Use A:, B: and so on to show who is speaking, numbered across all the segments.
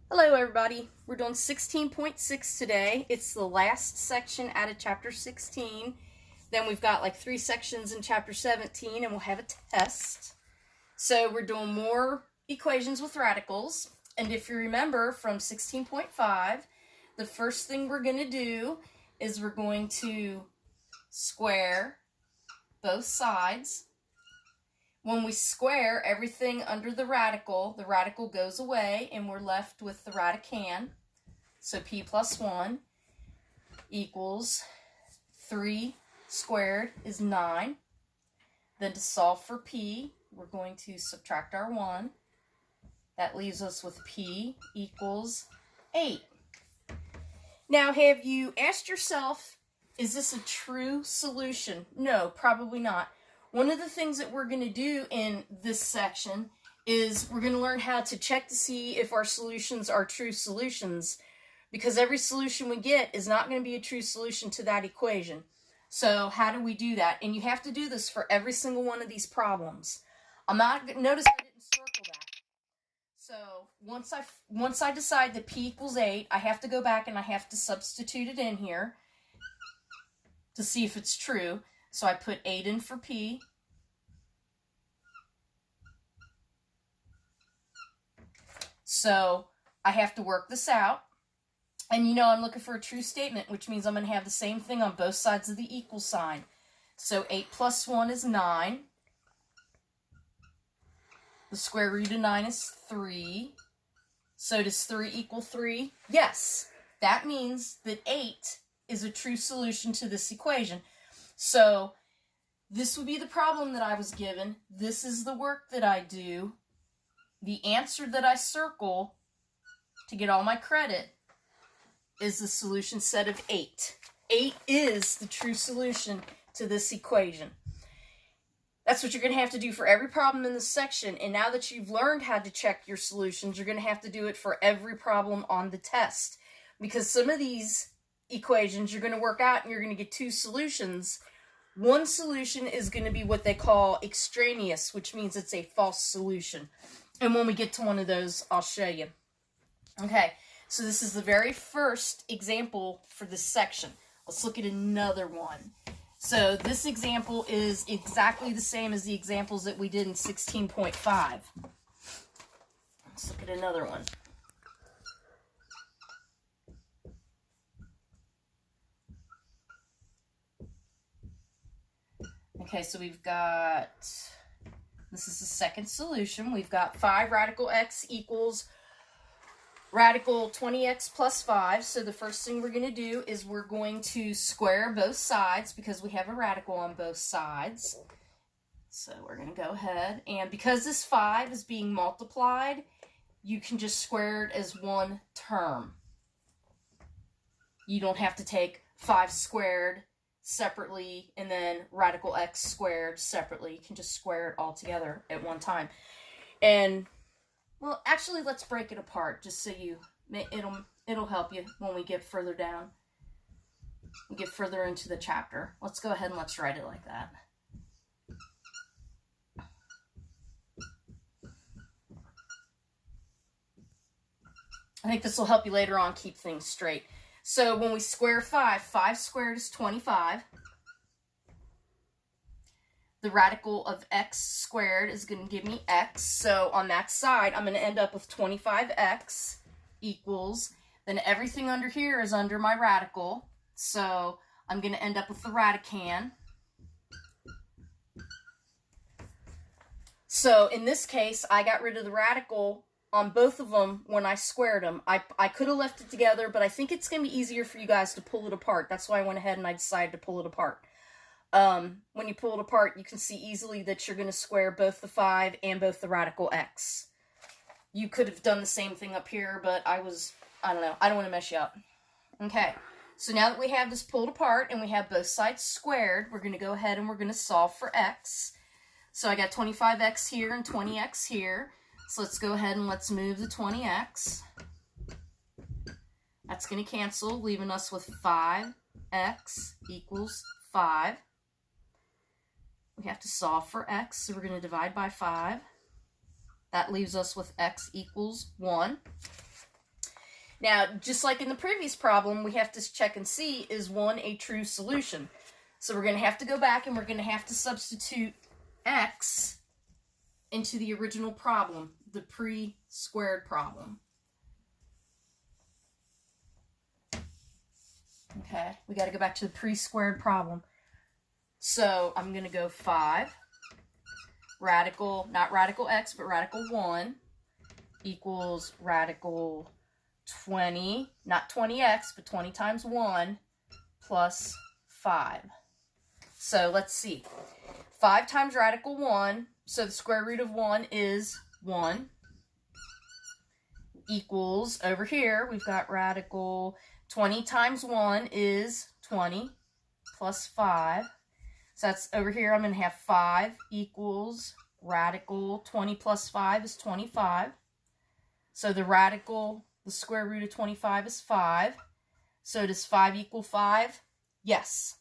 A: Hello everybody, we're doing 16.6 today. It's the last section out of chapter 16. Then we've got like 3 sections in chapter 17 and we'll have a test. So we're doing more equations with radicals. And if you remember from 16.5, the first thing we're going to do is we're going to square both sides. When we square everything under the radical goes away and we're left with the radicand. So p plus 1 equals 3 squared is 9. Then to solve for p, we're going to subtract our 1. That leaves us with p equals 8. Now, have you asked yourself, is this a true solution? No, probably not. One of the things that we're going to do in this section is we're going to learn how to check to see if our solutions are true solutions, because every solution we get is not going to be a true solution to that equation. So how do we do that? And you have to do this for every single one of these problems. Notice I didn't circle that. So once I decide that p equals 8, I have to go back and I have to substitute it in here to see if it's true. So I put 8 in for p. So I have to work this out. And you know I'm looking for a true statement, which means I'm going to have the same thing on both sides of the equal sign. So 8 plus 1 is 9. The square root of 9 is 3. So does 3 equal 3? Yes. That means that 8 is a true solution to this equation. So this would be the problem that I was given. This is the work that I do. The answer that I circle to get all my credit is the solution set of 8. 8 is the true solution to this equation. That's what you're going to have to do for every problem in this section. And now that you've learned how to check your solutions, you're going to have to do it for every problem on the test. Because some of these equations you're going to work out and you're going to get 2 solutions. One solution is going to be what they call extraneous, which means it's a false solution. And when we get to one of those, I'll show you. Okay, so this is the very first example for this section. Let's look at another one. So this example is exactly the same as the examples that we did in 16.5. Let's look at another one. Okay, so we've got, this is the second solution. We've got 5 radical x equals radical 20x plus 5. So the first thing we're going to do is we're going to square both sides because we have a radical on both sides. So we're going to go ahead, and because this 5 is being multiplied, you can just square it as one term. You don't have to take 5 squared separately and then radical x squared separately. You can just square it all together at one time. And well, actually, let's break it apart just so it'll help you when we get further down. We get further into the chapter. Let's go ahead and let's write it like that. I think this will help you later on keep things straight. So when we square 5, 5 squared is 25. The radical of x squared is going to give me x. So on that side, I'm going to end up with 25x equals, then everything under here is under my radical. So I'm going to end up with the radicand. So in this case, I got rid of the radical on both of them when I squared them. I could have left it together, but I think it's going to be easier for you guys to pull it apart. That's why I went ahead and I decided to pull it apart. When you pull it apart, you can see easily that you're going to square both the 5 and both the radical x. You could have done the same thing up here, but I don't know. I don't want to mess you up. Okay, so now that we have this pulled apart and we have both sides squared, we're going to go ahead and we're going to solve for x. So I got 25x here and 20x here. So let's go ahead and let's move the 20x. That's going to cancel, leaving us with 5x equals 5. We have to solve for x, so we're going to divide by 5. That leaves us with x equals 1. Now, just like in the previous problem, we have to check and see, is 1 a true solution? So we're going to have to go back and we're going to have to substitute x into the original problem, the pre-squared problem. Okay, we got to go back to the pre-squared problem. So I'm going to go 5, radical, not radical x, but radical 1, equals radical 20, not 20x, but 20 times 1, plus 5. So let's see. 5 times radical 1, so the square root of 1 is 1, equals, over here, we've got radical 20 times 1 is 20, plus 5. So that's over here, I'm going to have 5 equals radical 20 plus 5 is 25. So the square root of 25 is 5. So does 5 equal 5? Yes.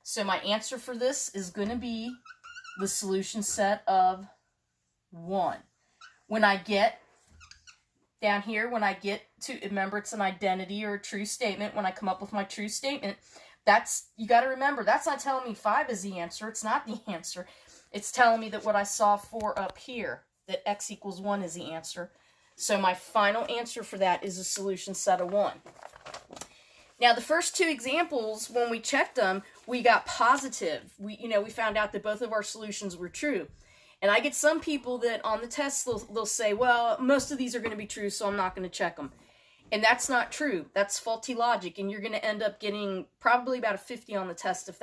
A: So my answer for this is going to be the solution set of 1. When I get down here, when I get to, remember it's an identity or a true statement, when I come up with my true statement, you got to remember, that's not telling me 5 is the answer. It's not the answer. It's telling me that what I saw 4 up here, that x equals 1 is the answer. So my final answer for that is a solution set of 1. Now, the first 2 examples, when we checked them, we got positive. We found out that both of our solutions were true. And I get some people that on the test, they'll say, well, most of these are going to be true, so I'm not going to check them. And that's not true. That's faulty logic, and you're going to end up getting probably about a 50 on the test if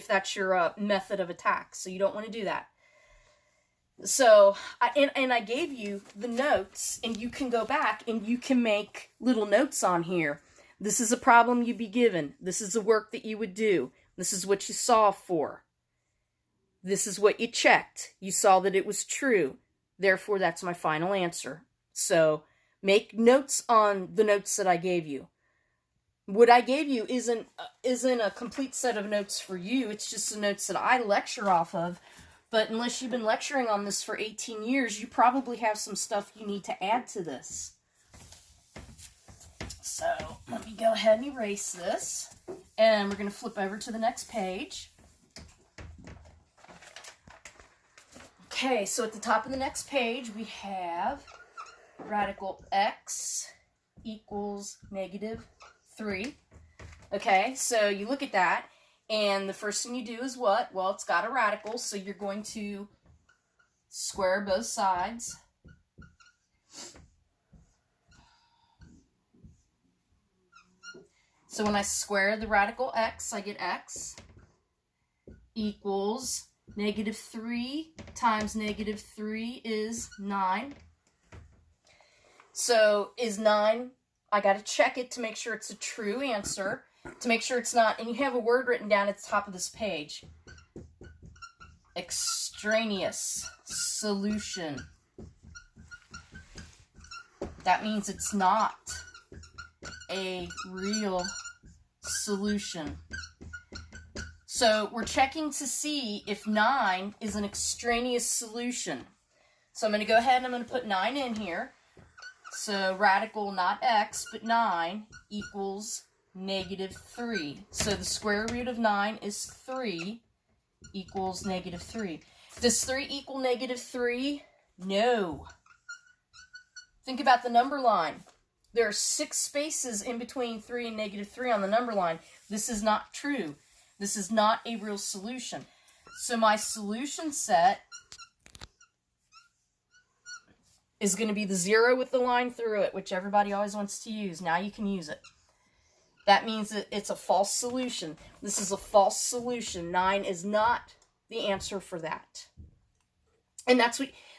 A: that's your method of attack. So you don't want to do that. So, I gave you the notes, and you can go back and you can make little notes on here. This is a problem you'd be given. This is the work that you would do. This is what you solved for. This is what you checked. You saw that it was true. Therefore, that's my final answer. So, make notes on the notes that I gave you. What I gave you isn't a complete set of notes for you. It's just the notes that I lecture off of. But unless you've been lecturing on this for 18 years, you probably have some stuff you need to add to this. So, let me go ahead and erase this. And we're going to flip over to the next page. Okay, so at the top of the next page, we have radical x equals -3. Okay, so you look at that, and the first thing you do is what? Well, it's got a radical, so you're going to square both sides. So when I square the radical x, I get x equals -3 times -3 is 9. So is 9, I got to check it to make sure it's a true answer, to make sure it's not, and you have a word written down at the top of this page. Extraneous solution. That means it's not a real solution. So we're checking to see if 9 is an extraneous solution. So I'm going to go ahead and I'm going to put 9 in here. So radical, not x, but 9 equals -3. So the square root of 9 is 3 equals -3. Does 3 equal -3? No. Think about the number line. There are 6 spaces in between 3 and -3 on the number line. This is not true. This is not a real solution. So my solution set is going to be the 0 with the line through it, which everybody always wants to use. Now you can use it. That means that it's a false solution. This is a false solution. 9 is not the answer for that. And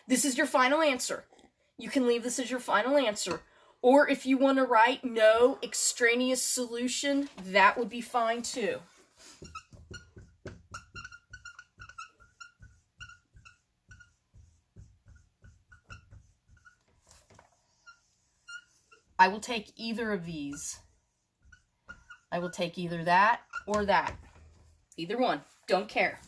A: this is your final answer. You can leave this as your final answer. Or if you want to write no extraneous solution, that would be fine too. I will take either of these. I will take either that or that. Either one. Don't care.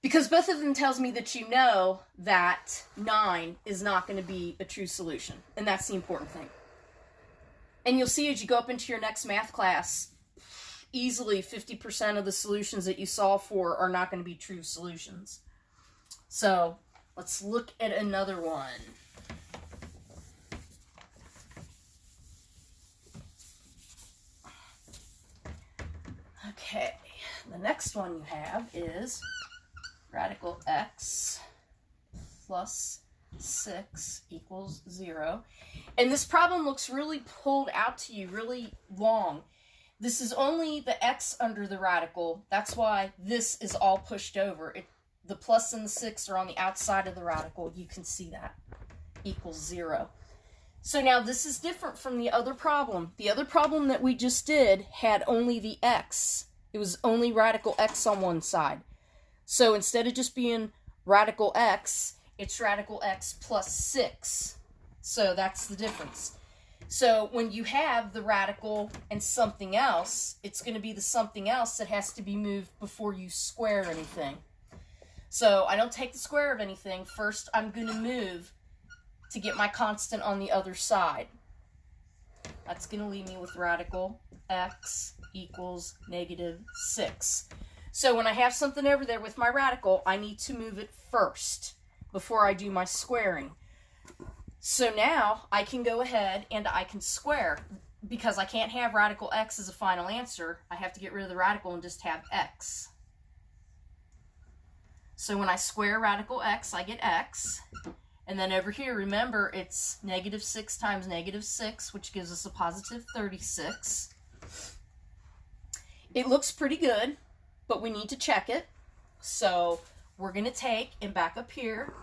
A: Because both of them tells me that you know that 9 is not going to be a true solution. And that's the important thing. And you'll see as you go up into your next math class, easily 50% of the solutions that you solve for are not going to be true solutions. So let's look at another one. Okay, the next one you have is radical x plus 6 equals 0. And this problem looks really pulled out to you, really long. This is only the x under the radical. That's why this is all pushed over. The plus and the 6 are on the outside of the radical. You can see that. Equals 0. So now this is different from the other problem. The other problem that we just did had only the x. It was only radical x on one side. So instead of just being radical x, it's radical x plus 6. So that's the difference. So when you have the radical and something else, it's going to be the something else that has to be moved before you square anything. So I don't take the square of anything. First, I'm going to move to get my constant on the other side. That's going to leave me with radical x equals negative 6. So when I have something over there with my radical, I need to move it first before I do my squaring. So now I can go ahead and I can square. Because I can't have radical x as a final answer, I have to get rid of the radical and just have x. So when I square radical x, I get x. And then over here, remember, it's negative 6 times negative 6, which gives us a positive 36. It looks pretty good, but we need to check it. So we're going to take, and back up here,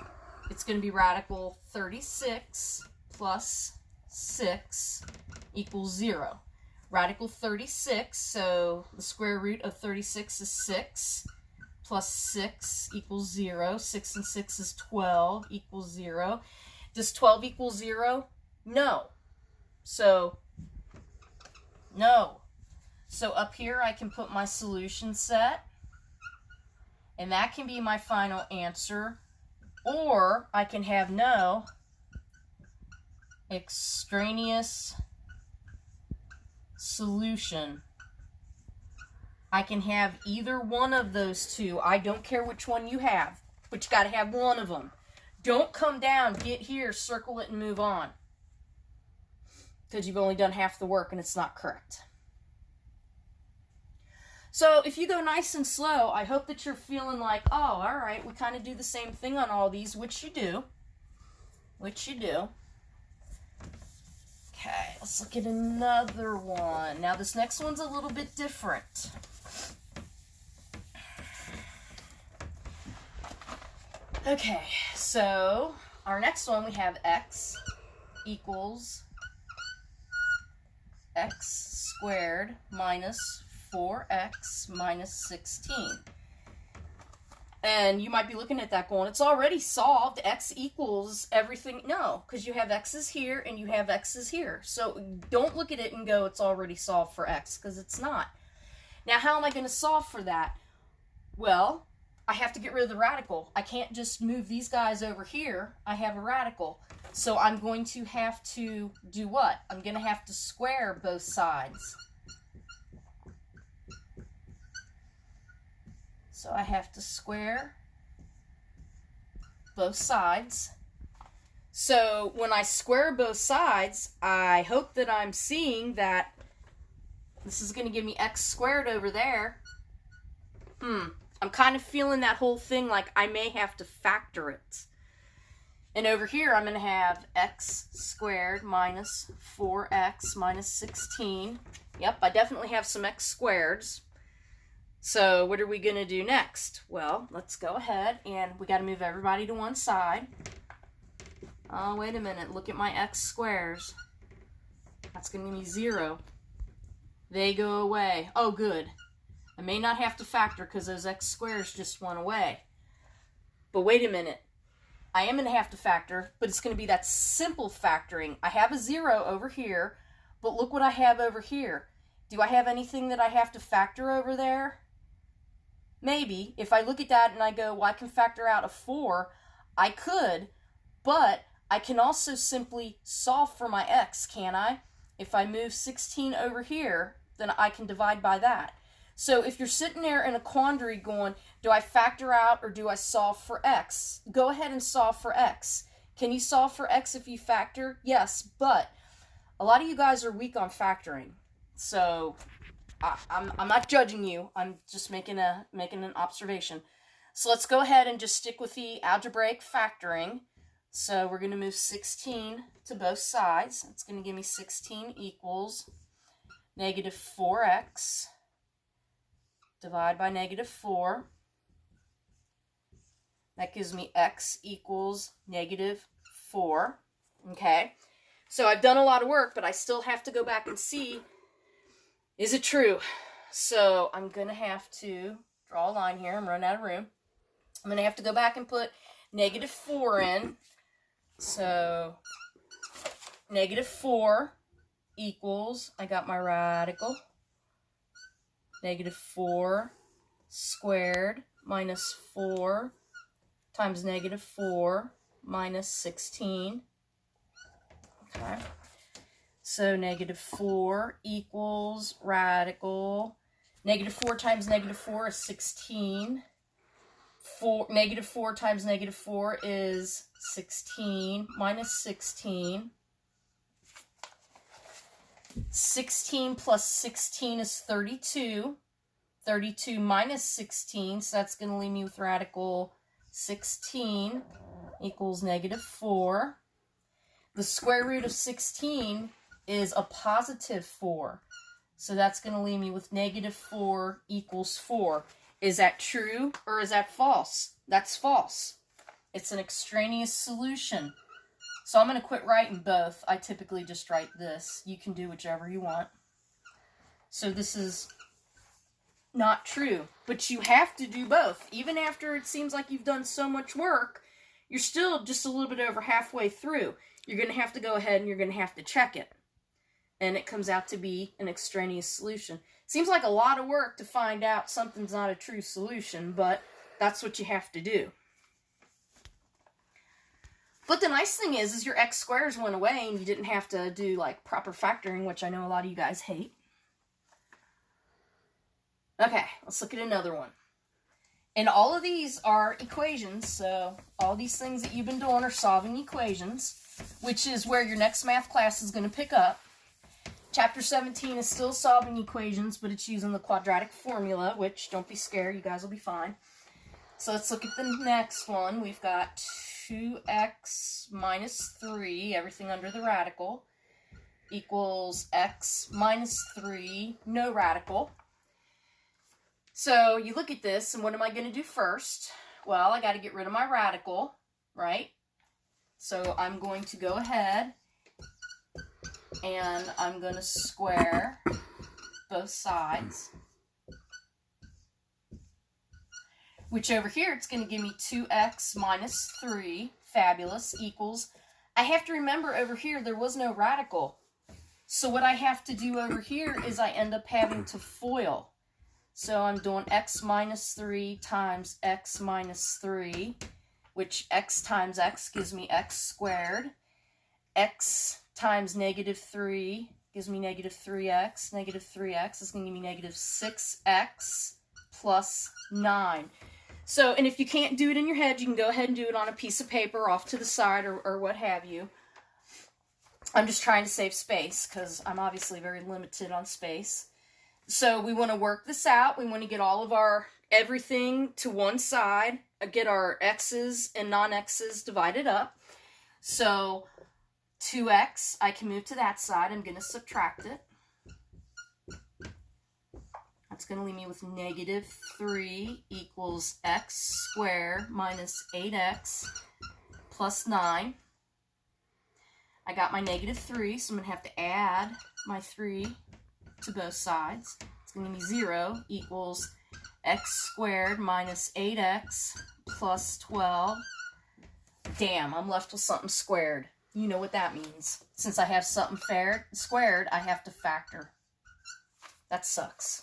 A: it's going to be radical 36 plus 6 equals 0. Radical 36, so the square root of 36 is 6. Plus 6 equals 0. 6 and 6 is 12 equals 0. Does 12 equal 0? No. So, no. So up here I can put my solution set. And that can be my final answer. Or I can have no extraneous solution. I can have either one of those two. I don't care which one you have, but you got to have one of them. Don't come down, get here, circle it, and move on. Because you've only done half the work and it's not correct. So if you go nice and slow, I hope that you're feeling like, oh, all right, we kind of do the same thing on all these, which you do. Which you do. Okay, let's look at another one. Now this next one's a little bit different. Okay, so our next one we have x equals x squared minus 4x minus 16. And you might be looking at that going, it's already solved. X equals everything. No, because you have x's here and you have x's here. So don't look at it and go, it's already solved for x, because it's not. Now, how am I going to solve for that? Well, I have to get rid of the radical. I can't just move these guys over here. I have a radical. So I'm going to have to do what? I'm going to have to square both sides. So I have to square both sides. So when I square both sides, I hope that I'm seeing that this is going to give me x squared over there. I'm kind of feeling that whole thing like I may have to factor it. And over here, I'm going to have x squared minus 4x minus 16. Yep, I definitely have some x squareds. So what are we going to do next? Well, let's go ahead and we got to move everybody to one side. Oh, wait a minute. Look at my x squares. That's going to give me 0. They go away. Oh, good. I may not have to factor because those x squares just went away. But wait a minute. I am going to have to factor, but it's going to be that simple factoring. I have a 0 over here, but look what I have over here. Do I have anything that I have to factor over there? Maybe. If I look at that and I go, well, I can factor out a 4, I could, but I can also simply solve for my x, can't I? if I move 16 over here, then I can divide by that. So if you're sitting there in a quandary going, do I factor out or do I solve for x? Go ahead and solve for x. Can you solve for x if you factor? Yes, but a lot of you guys are weak on factoring. So I'm not judging you. I'm just making an observation. So let's go ahead and just stick with the algebraic factoring. So we're going to move 16 to both sides. It's going to give me 16 equals negative 4x. Divide by negative 4. That gives me x equals negative 4. Okay. So I've done a lot of work, but I still have to go back and see, is it true? So I'm going to have to draw a line here. I'm running out of room. I'm going to have to go back and put negative 4 in. So negative 4 equals, I got my radical, negative 4 squared minus 4 times negative 4 minus 16. Okay. So negative 4 equals radical. Negative 4 times negative 4 is 16. Negative 4 times negative 4 is 16 minus 16. 16 plus 16 is 32. 32 minus 16, so that's going to leave me with radical 16 equals negative 4. The square root of 16 is a positive 4. So that's going to leave me with negative 4 equals 4. Is that true or is that false? That's false. It's an extraneous solution. So I'm going to quit writing both. I typically just write this. You can do whichever you want. So this is not true. But you have to do both. Even after it seems like you've done so much work, you're still just a little bit over halfway through. You're going to have to go ahead and you're going to have to check it. And it comes out to be an extraneous solution. Seems like a lot of work to find out something's not a true solution, but that's what you have to do. But the nice thing is your x squares went away and you didn't have to do like proper factoring, which I know a lot of you guys hate. Okay, let's look at another one. And all of these are equations, so all these things that you've been doing are solving equations, which is where your next math class is going to pick up. Chapter 17 is still solving equations, but it's using the quadratic formula, which, don't be scared, you guys will be fine. So let's look at the next one. We've got 2x minus 3, everything under the radical, equals x minus 3, no radical. So you look at this, and what am I going to do first? Well, I got to get rid of my radical, right? So I'm going to go ahead and I'm going to square both sides. Which over here, it's going to give me 2x minus 3, fabulous, equals, I have to remember over here there was no radical. So what I have to do over here is I end up having to FOIL. So I'm doing x minus 3 times x minus 3, which x times x gives me x squared. X times negative 3 gives me negative 3x. Negative 3x is going to give me negative 6x plus 9. So, and if you can't do it in your head, you can go ahead and do it on a piece of paper off to the side or what have you. I'm just trying to save space because I'm obviously very limited on space. So we want to work this out. We want to get all of our everything to one side, get our x's and non-x's divided up. So 2x, I can move to that side. I'm going to subtract it. That's going to leave me with negative 3 equals x squared minus 8x plus 9. I got my negative 3, so I'm going to have to add my 3 to both sides. It's going to give me 0 equals x squared minus 8x plus 12. Damn, I'm left with something squared. You know what that means. Since I have something squared, I have to factor. That sucks.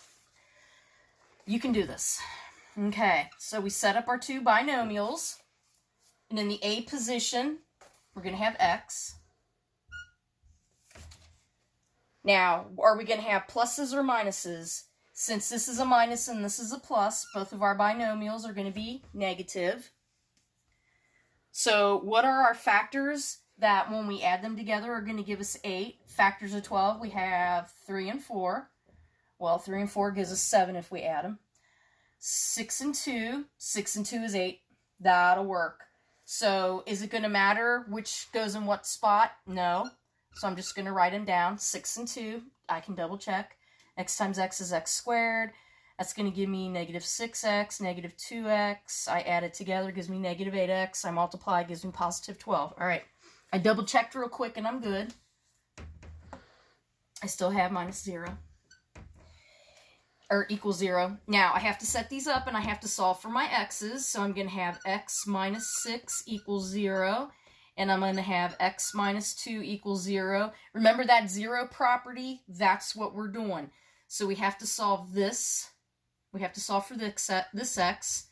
A: You can do this. Okay, so we set up our two binomials. And in the A position, we're going to have x. Now, are we going to have pluses or minuses? Since this is a minus and this is a plus, both of our binomials are going to be negative. So what are our factors that when we add them together are going to give us 8? Factors of 12, we have 3 and 4. Well, 3 and 4 gives us 7 if we add them. 6 and 2. 6 and 2 is 8. That'll work. So is it going to matter which goes in what spot? No. So I'm just going to write them down. 6 and 2. I can double check. X times x is x squared. That's going to give me negative 6x, negative 2x. I add it together, gives me negative 8x. I multiply, gives me positive 12. All right. I double checked real quick and I'm good. I still have minus 0. Or equals 0. Now, I have to set these up and I have to solve for my x's. So I'm going to have x minus 6 equals 0. And I'm going to have x minus 2 equals 0. Remember that 0 property? That's what we're doing. So we have to solve this. We have to solve for this x.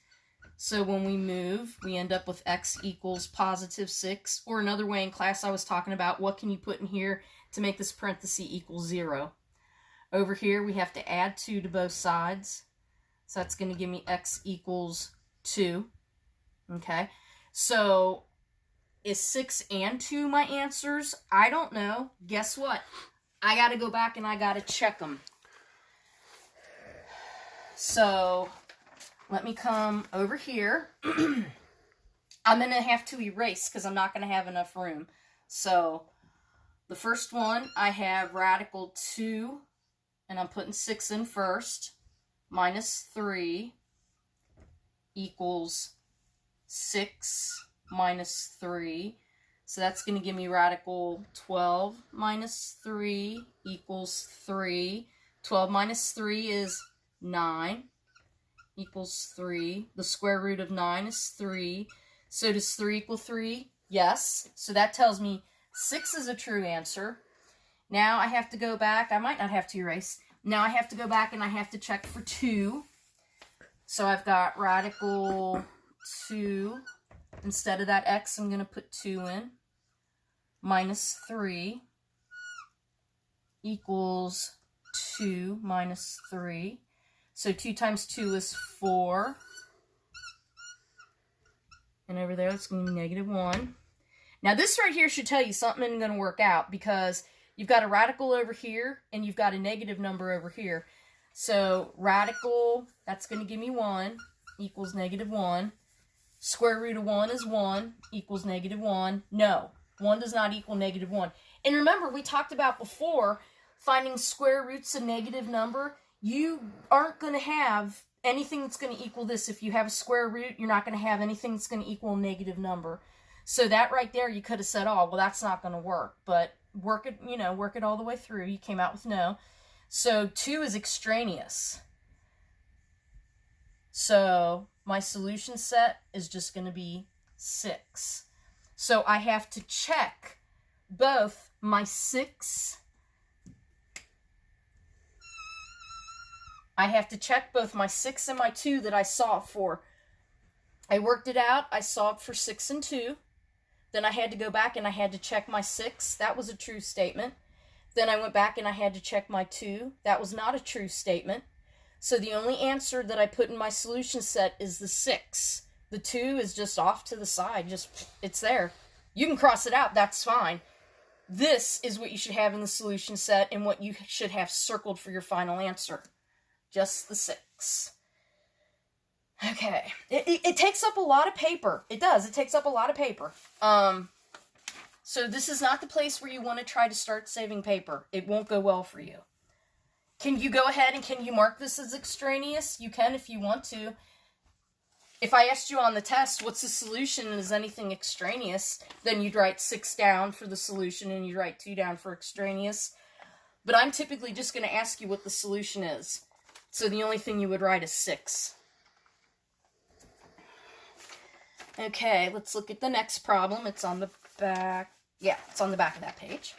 A: So when we move, we end up with x equals positive 6. Or another way in class I was talking about, what can you put in here to make this parenthesis equal 0? Over here, we have to add 2 to both sides. So that's going to give me x equals 2. Okay. So is 6 and 2 my answers? I don't know. Guess what? I got to go back and I got to check them. So let me come over here. I'm going to have to erase because I'm not going to have enough room. So the first one, I have radical 2, and I'm putting 6 in first, minus 3 equals 6 minus 3. So that's going to give me radical 12 minus 3 equals 3. 12 minus 3 is 9 equals 3. The square root of 9 is 3. So does 3 equal 3? Yes. So that tells me 6 is a true answer. Now I have to go back. I might not have to erase. Now I have to go back and I have to check for 2. So I've got radical 2. Instead of that x, I'm going to put 2 in. Minus 3 equals 2 minus 3. So 2 times 2 is 4. And over there, it's going to be negative 1. Now this right here should tell you something isn't going to work out because you've got a radical over here and you've got a negative number over here. So radical, that's going to give me 1, equals negative 1. Square root of 1 is 1, equals negative 1. No, 1 does not equal negative 1. And remember, we talked about before, finding square roots of negative number. You aren't going to have anything that's going to equal this. If you have a square root, you're not going to have anything that's going to equal a negative number. So that right there, you could have said, oh, well, that's not going to work. But work it all the way through. You came out with no. So 2 is extraneous. So my solution set is just going to be 6. So I have to check both my 6. I have to check both my 6 and my 2 that I solved for. I worked it out. I solved for 6 and 2. Then I had to go back and I had to check my 6. That was a true statement. Then I went back and I had to check my 2. That was not a true statement. So the only answer that I put in my solution set is the 6. The 2 is just off to the side. Just, it's there. You can cross it out. That's fine. This is what you should have in the solution set and what you should have circled for your final answer. Just the 6. Okay. It takes up a lot of paper. It does. It takes up a lot of paper. So this is not the place where you want to try to start saving paper. It won't go well for you. Can you go ahead and can you mark this as extraneous? You can if you want to. If I asked you on the test, what's the solution and is anything extraneous, then you'd write 6 down for the solution and you'd write 2 down for extraneous. But I'm typically just going to ask you what the solution is. So the only thing you would write is 6. Okay, let's look at the next problem. It's on the back. Yeah, it's on the back of that page.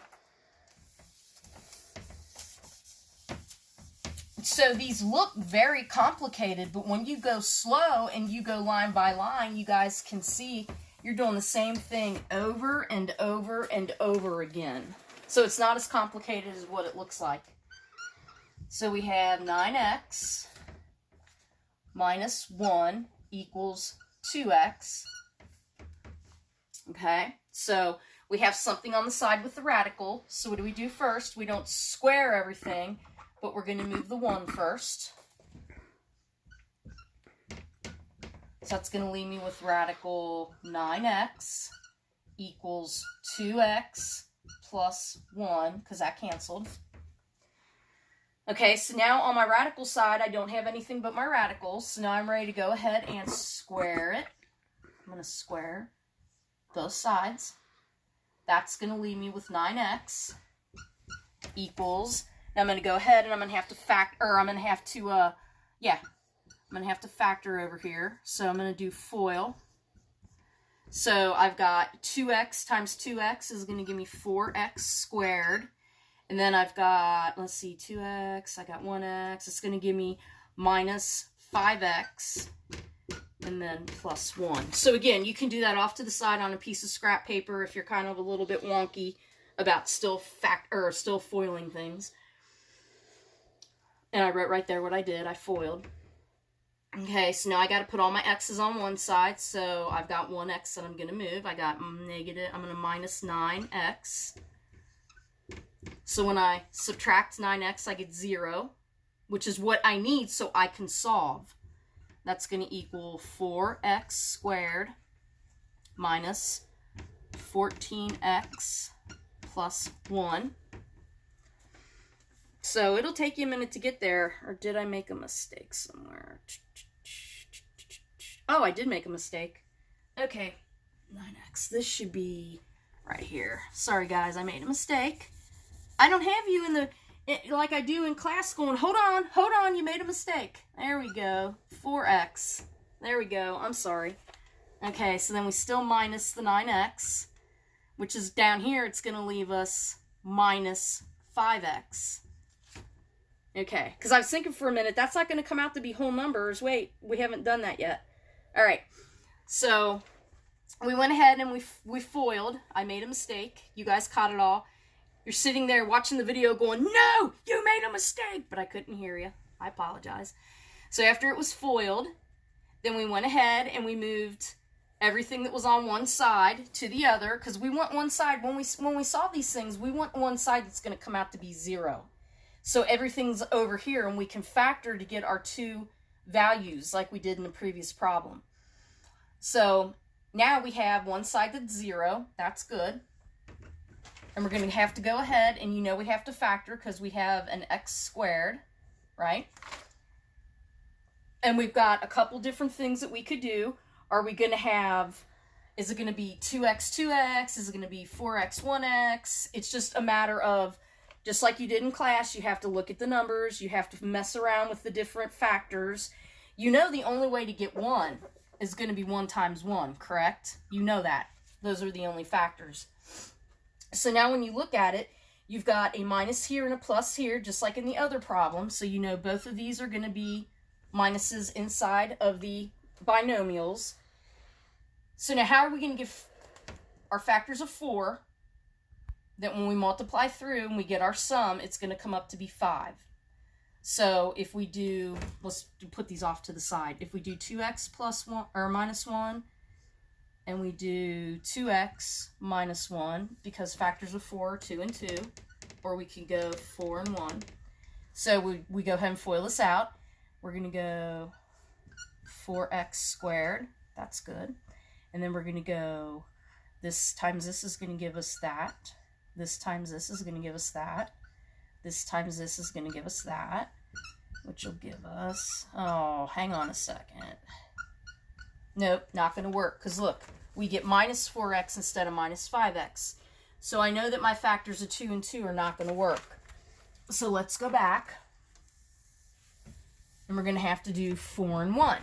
A: So these look very complicated, but when you go slow and you go line by line, you guys can see you're doing the same thing over and over and over again. So it's not as complicated as what it looks like. So we have 9x minus 1 equals 2x. Okay, so we have something on the side with the radical. So what do we do first? We don't square everything, but we're going to move the 1 first. So that's going to leave me with radical 9x equals 2x plus 1, because that canceled. Okay, so now on my radical side, I don't have anything but my radicals. So now I'm ready to go ahead and square it. I'm going to square both sides. That's going to leave me with 9x equals, now I'm going to go ahead and I'm going to have to I'm going to have to factor over here. So I'm going to do FOIL. So I've got 2x times 2x is going to give me 4x squared. And then I've got, let's see, 2x, I got 1x. It's going to give me minus 5x and then plus 1. So again, you can do that off to the side on a piece of scrap paper if you're kind of a little bit wonky about still foiling things. And I wrote right there what I did. I foiled. Okay, so now I got to put all my x's on one side. So I've got 1x that I'm going to move. I got negative, I'm going to minus 9x. So when I subtract 9x, I get 0, which is what I need so I can solve. That's going to equal 4x squared minus 14x plus 1. So it'll take you a minute to get there. Or did I make a mistake somewhere? Oh, I did make a mistake. Okay, 9x. This should be right here. Sorry, guys, I made a mistake. I don't have you in the, like I do in class going, hold on, you made a mistake. There we go, 4x. There we go, I'm sorry. Okay, so then we still minus the 9x, which is down here, it's going to leave us minus 5x. Okay, because I was thinking for a minute, that's not going to come out to be whole numbers. Wait, we haven't done that yet. All right, so we went ahead and we foiled. I made a mistake. You guys caught it all. You're sitting there watching the video going, no, you made a mistake, but I couldn't hear you. I apologize. So after it was foiled, then we went ahead and we moved everything that was on one side to the other, because we want one side, when we solve these things, we want one side that's going to come out to be 0. So everything's over here, and we can factor to get our two values like we did in the previous problem. So now we have one side that's 0. That's good. And we're going to have to go ahead, and we have to factor because we have an x squared, right? And we've got a couple different things that we could do. Are we going to have, is it going to be 2x, 2x? Is it going to be 4x, 1x? It's just a matter of, just like you did in class, you have to look at the numbers. You have to mess around with the different factors. You know the only way to get 1 is going to be 1 times 1, correct? You know that. Those are the only factors. So now when you look at it, you've got a minus here and a plus here, just like in the other problem. So you know both of these are going to be minuses inside of the binomials. So now how are we going to give our factors of 4 that when we multiply through and we get our sum, it's going to come up to be 5. So if we do, let's put these off to the side. If we do 2x plus 1 or minus 1, and we do 2x minus 1, because factors of 4 are 2 and 2, or we can go 4 and 1. So we go ahead and FOIL this out. We're going to go 4x squared. That's good. And then we're going to go, this times this is going to give us that. This times this is going to give us that. This times this is going to give us that, which will give us, oh, hang on a second. Nope, not going to work, because look, we get minus 4x instead of minus 5x. So I know that my factors of 2 and 2 are not going to work. So let's go back. And we're going to have to do 4 and 1.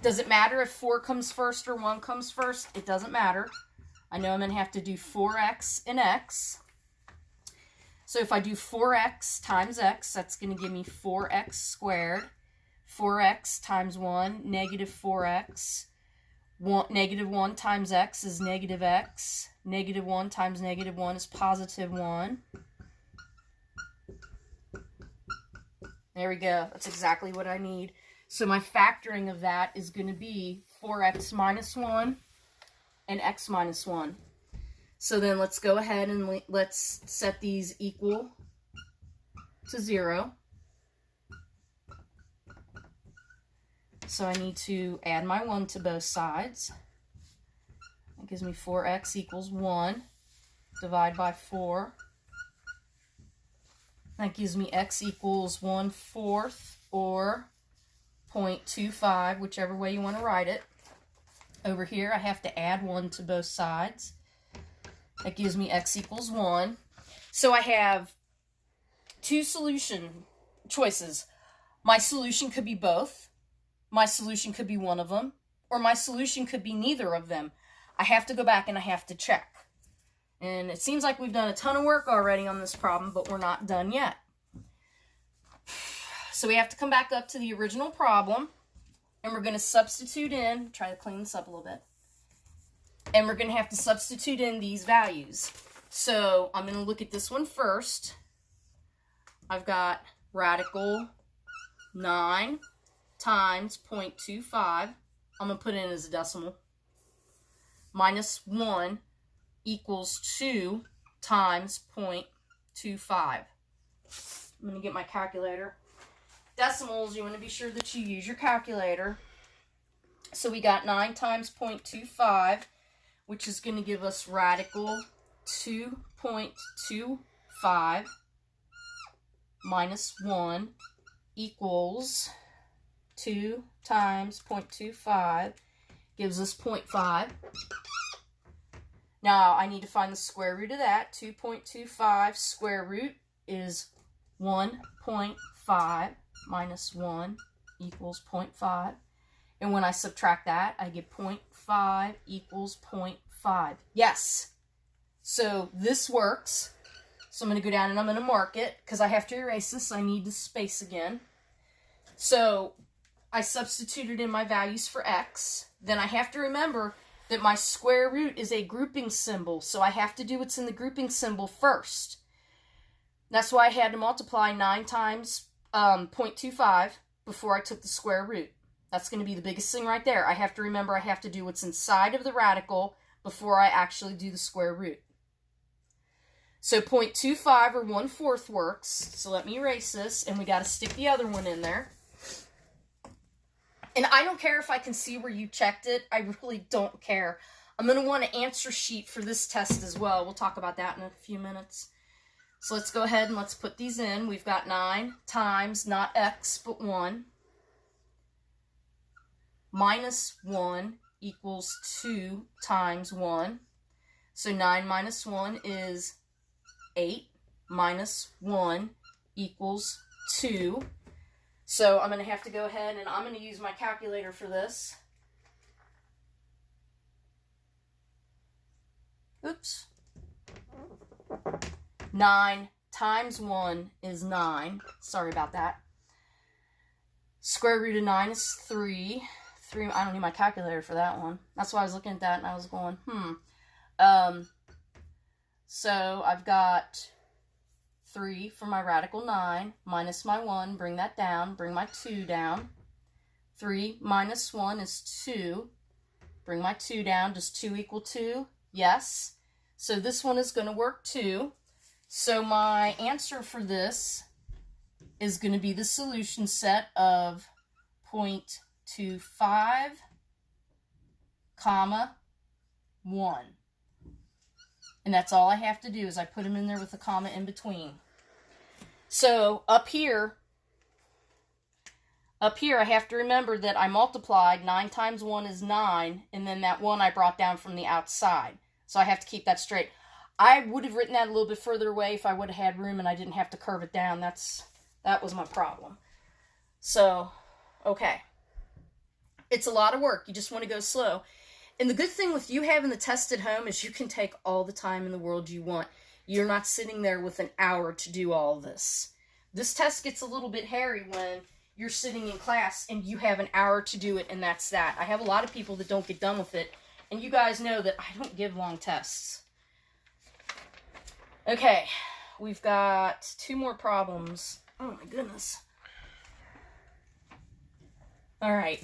A: Does it matter if 4 comes first or 1 comes first? It doesn't matter. I know I'm going to have to do 4x and x. So if I do 4x times x, that's going to give me 4x squared. 4x times 1, negative 4x. Negative 1 times x is negative x. Negative 1 times negative 1 is positive 1. There we go. That's exactly what I need. So my factoring of that is going to be 4x minus 1 and x minus 1. So then let's go ahead and let's set these equal to 0. So I need to add my 1 to both sides. That gives me 4x equals 1. Divide by 4. That gives me x equals 1/4 or 0.25, whichever way you want to write it. Over here, I have to add 1 to both sides. That gives me x equals 1. So I have two solution choices. My solution could be both. My solution could be one of them. Or my solution could be neither of them. I have to go back and I have to check. And it seems like we've done a ton of work already on this problem, but we're not done yet. So we have to come back up to the original problem, and we're going to substitute in, try to clean this up a little bit, and we're going to have to substitute in these values. So I'm going to look at this one first. I've got radical 9 times 0.25. I'm going to put it in as a decimal. Minus 1 equals 2 times 0.25. I'm going to get my calculator. Decimals, you want to be sure that you use your calculator. So we got 9 times 0.25, which is going to give us radical 2.25 minus 1 equals 2 times 0.25 gives us 0.5. Now, I need to find the square root of that. 2.25 square root is 1.5 minus 1 equals 0.5. And when I subtract that, I get 0.5 equals 0.5. Yes! So this works. So I'm going to go down and I'm going to mark it. Because I have to erase this, I need the space again. So I substituted in my values for x. Then I have to remember that my square root is a grouping symbol, so I have to do what's in the grouping symbol first. That's why I had to multiply 9 times 0.25 before I took the square root. That's going to be the biggest thing right there. I have to remember I have to do what's inside of the radical before I actually do the square root. So 0.25 or 1/4 works, so let me erase this, and we got to stick the other one in there. And I don't care if I can see where you checked it. I really don't care. I'm going to want an answer sheet for this test as well. We'll talk about that in a few minutes. So let's go ahead and let's put these in. We've got 9 times, not x, but 1. Minus 1 equals 2 times 1. So 9 minus 1 is 8. Minus 1 equals 2. So I'm going to have to go ahead and I'm going to use my calculator for this. Oops. 9 times 1 is 9. Sorry about that. Square root of 9 is 3. I don't need my calculator for that one. That's why I was looking at that and I was going, So I've got 3 for my radical 9, minus my 1, bring that down, bring my 2 down. 3 minus 1 is 2. Bring my 2 down. Does 2 equal 2? Yes. So this one is going to work too. So my answer for this is going to be the solution set of 0.25, comma, 1. And that's all I have to do is I put them in there with a comma in between. So up here I have to remember that I multiplied 9 times 1 is 9, and then that 1 I brought down from the outside. So I have to keep that straight. I would have written that a little bit further away if I would have had room and I didn't have to curve it down. That was my problem. So, okay. It's a lot of work. You just want to go slow. And the good thing with you having the test at home is you can take all the time in the world you want. You're not sitting there with an hour to do all this. This test gets a little bit hairy when you're sitting in class and you have an hour to do it, and that's that. I have a lot of people that don't get done with it, and you guys know that I don't give long tests. Okay, we've got 2 more problems. Oh my goodness. All right,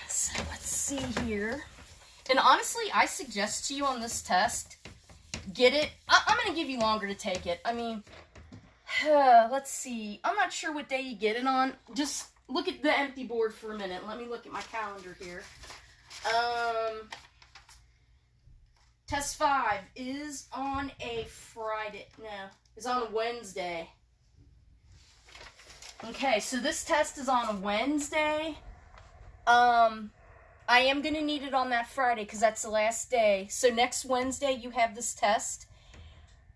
A: so let's see here. And honestly, I suggest to you on this test, get it. I'm going to give you longer to take it. I mean, let's see. I'm not sure what day you get it on. Just look at the empty board for a minute. Let me look at my calendar here. Test 5 is on a Friday. No, it's on a Wednesday. Okay, so this test is on a Wednesday. I am going to need it on that Friday because that's the last day. So next Wednesday you have this test.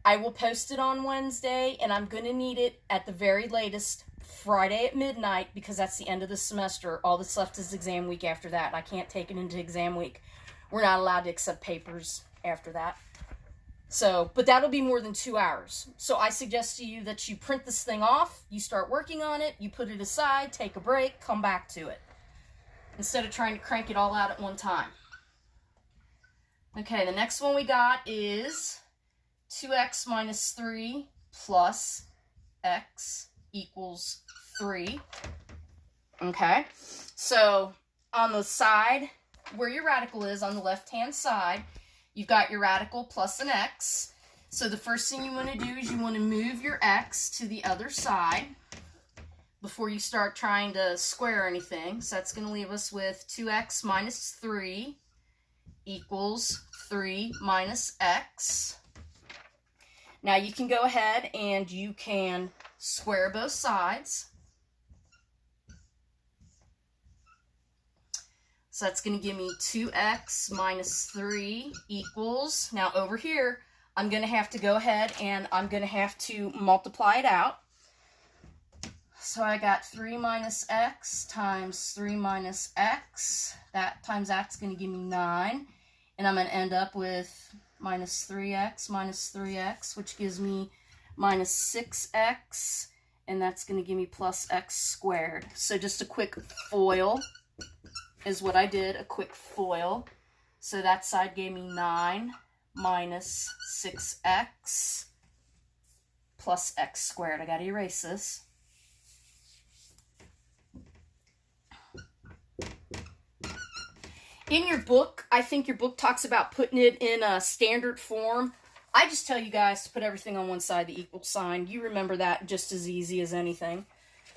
A: I will post it on Wednesday, and I'm going to need it at the very latest Friday at midnight because that's the end of the semester. All that's left is exam week after that. I can't take it into exam week. We're not allowed to accept papers after that. So, but that'll be more than 2 hours. So I suggest to you that you print this thing off, you start working on it, you put it aside, take a break, come back to it, instead of trying to crank it all out at one time. Okay, the next one we got is 2x minus 3 plus x equals 3. Okay, so on the side where your radical is, on the left-hand side, you've got your radical plus an x. So the first thing you want to do is you want to move your x to the other side before you start trying to square anything. So that's going to leave us with 2x minus 3 equals 3 minus x. Now you can go ahead and you can square both sides. So that's going to give me 2x minus 3 equals, now over here, I'm going to have to go ahead and I'm going to have to multiply it out. So I got 3 minus x times 3 minus x. That times that's going to give me 9. And I'm going to end up with minus 3x, which gives me minus 6x. And that's going to give me plus x squared. So just a quick FOIL is what I did, a quick FOIL. So that side gave me 9 minus 6x plus x squared. I got to erase this. In your book, I think your book talks about putting it in a standard form. I just tell you guys to put everything on one side, the equal sign. You remember that just as easy as anything.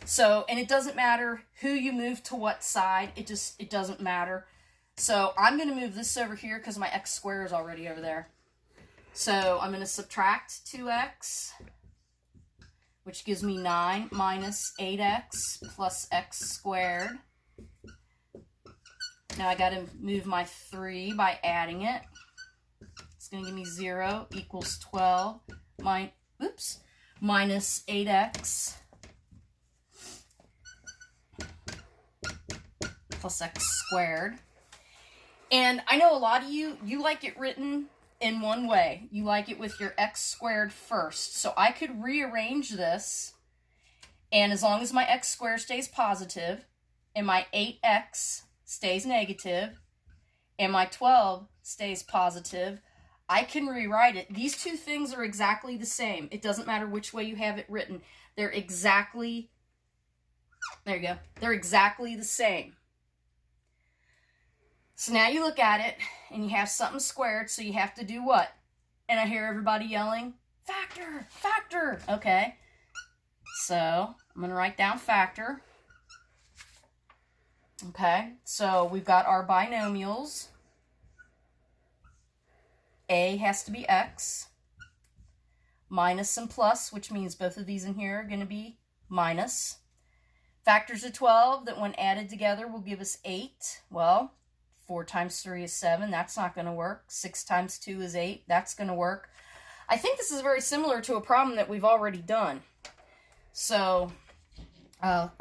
A: So, and it doesn't matter who you move to what side. It doesn't matter. So I'm going to move this over here because my x squared is already over there. So I'm going to subtract 2x, which gives me 9 minus 8x plus x squared. Now I got to move my 3 by adding it. It's going to give me 0 equals 12 minus 8x plus x squared. And I know a lot of you like it written in one way. You like it with your x squared first. So I could rearrange this, and as long as my x squared stays positive, and my 8x stays negative, and my 12 stays positive, I can rewrite it. These two things are exactly the same. It doesn't matter which way you have it written. They're exactly, there you go. They're exactly the same. So now you look at it, and you have something squared, so you have to do what? And I hear everybody yelling, factor, factor. Okay, so I'm going to write down factor. Okay, so we've got our binomials. A has to be x, minus and plus, which means both of these in here are going to be minus. Factors of 12 that when added together will give us 8. Well, 4 times 3 is 7. That's not going to work. 6 times 2 is 8. That's going to work. I think this is very similar to a problem that we've already done. So,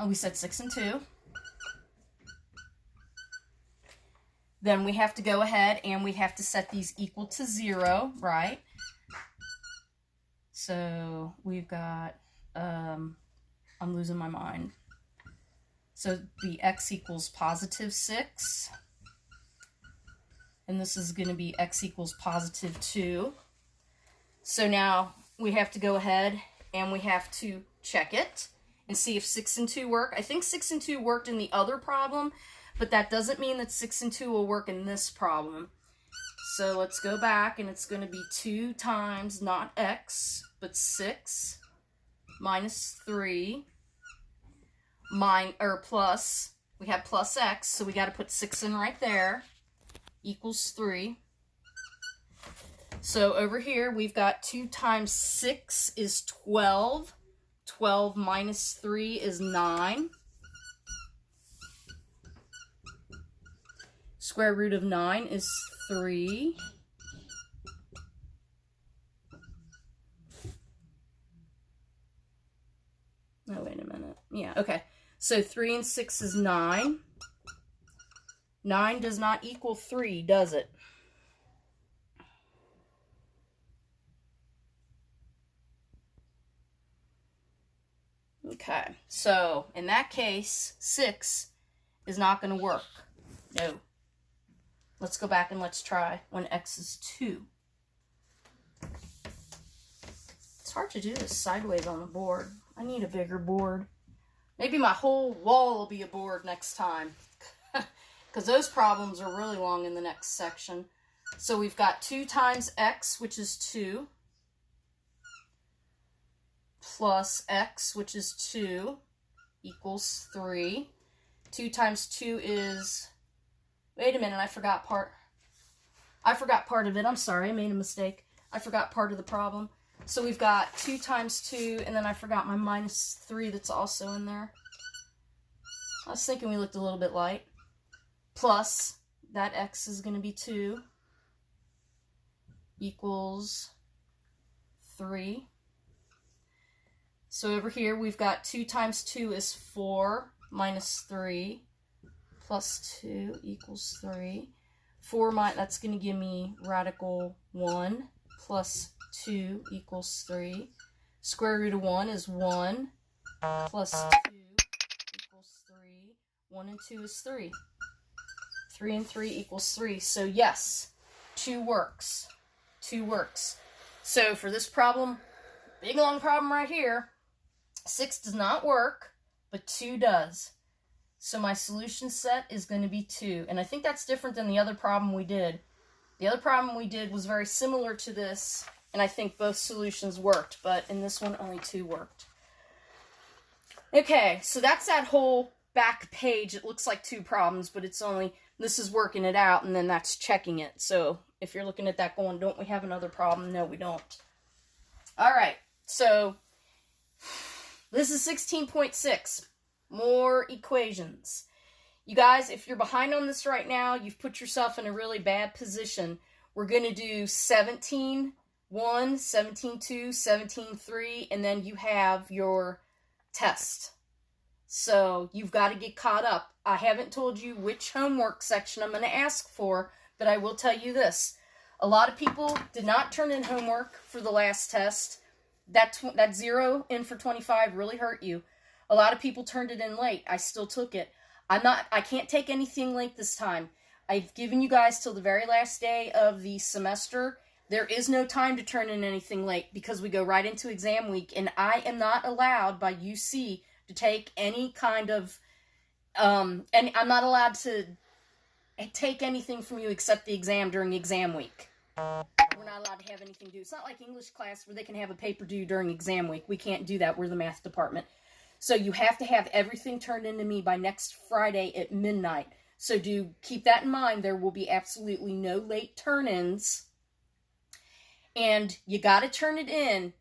A: we said 6 and 2. Then we have to go ahead and we have to set these equal to 0, right? So we've got, I'm losing my mind. So the x equals positive 6. And this is going to be x equals positive 2. So now we have to go ahead and we have to check it and see if 6 and 2 work. I think 6 and 2 worked in the other problem, but that doesn't mean that 6 and 2 will work in this problem. So let's go back, and it's going to be 2 times, not x, but 6 minus 3 plus, we have plus x, so we got to put 6 in right there, equals 3. So over here, we've got 2 times 6 is 12. 12 minus 3 is 9. Square root of 9 is 3. Oh, wait a minute. Yeah, okay. So 3 and 6 is 9. 9 does not equal 3, does it? Okay, so in that case, 6 is not going to work. No. Let's go back and let's try when x is 2. It's hard to do this sideways on the board. I need a bigger board. Maybe my whole wall will be a board next time. Because those problems are really long in the next section. So we've got 2 times x, which is 2. Plus x, which is 2, equals 3. 2 times 2 is... Wait a minute, I forgot part of it. I'm sorry, I made a mistake. I forgot part of the problem. So we've got 2 times 2, and then I forgot my minus 3 that's also in there. I was thinking we looked a little bit light. Plus, that x is going to be 2, equals 3. So over here, we've got 2 times 2 is 4, minus 3, plus 2 equals 3. 4, that's going to give me radical 1, plus 2 equals 3. Square root of 1 is 1, plus 2 equals 3. 1 and 2 is 3. 3 and 3 equals 3. So yes, 2 works. 2 works. So for this problem, big long problem right here, 6 does not work, but 2 does. So my solution set is going to be 2. And I think that's different than the other problem we did. The other problem we did was very similar to this, and I think both solutions worked, but in this one only 2 worked. Okay, so that's that whole back page. It looks like 2 problems, but it's only, this is working it out, and then that's checking it. So if you're looking at that going, don't we have another problem? No, we don't. All right, so this is 16.6, more equations. You guys, if you're behind on this right now, you've put yourself in a really bad position. We're going to do 17.1, 17.2, 17.3, and then you have your test. So you've got to get caught up. I haven't told you which homework section I'm going to ask for, but I will tell you this. A lot of people did not turn in homework for the last test. That 0 in for 25 really hurt you. A lot of people turned it in late. I still took it. I can't take anything late this time. I've given you guys till the very last day of the semester. There is no time to turn in anything late because we go right into exam week, and I am not allowed by UC to take any kind of, and I'm not allowed to take anything from you except the exam during exam week. We're not allowed to have anything due. It's not like English class where they can have a paper due during exam week. We can't do that. We're the math department. So you have to have everything turned into me by next Friday at midnight. So do keep that in mind. There will be absolutely no late turn-ins. And you got to turn it in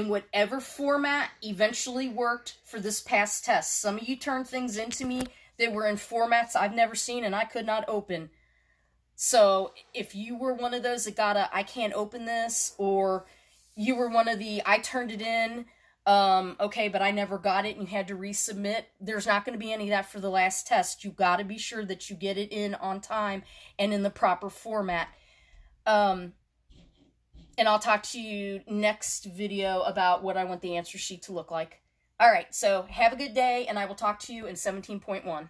A: whatever format eventually worked for this past test. Some of you turned things into me that were in formats I've never seen and I could not open. So if you were one of those that got a, I can't open this, or you were one of the, I turned it in, okay, but I never got it and you had to resubmit, there's not going to be any of that for the last test. You got to be sure that you get it in on time and in the proper format. And I'll talk to you next video about what I want the answer sheet to look like. All right, so have a good day, and I will talk to you in 17.1.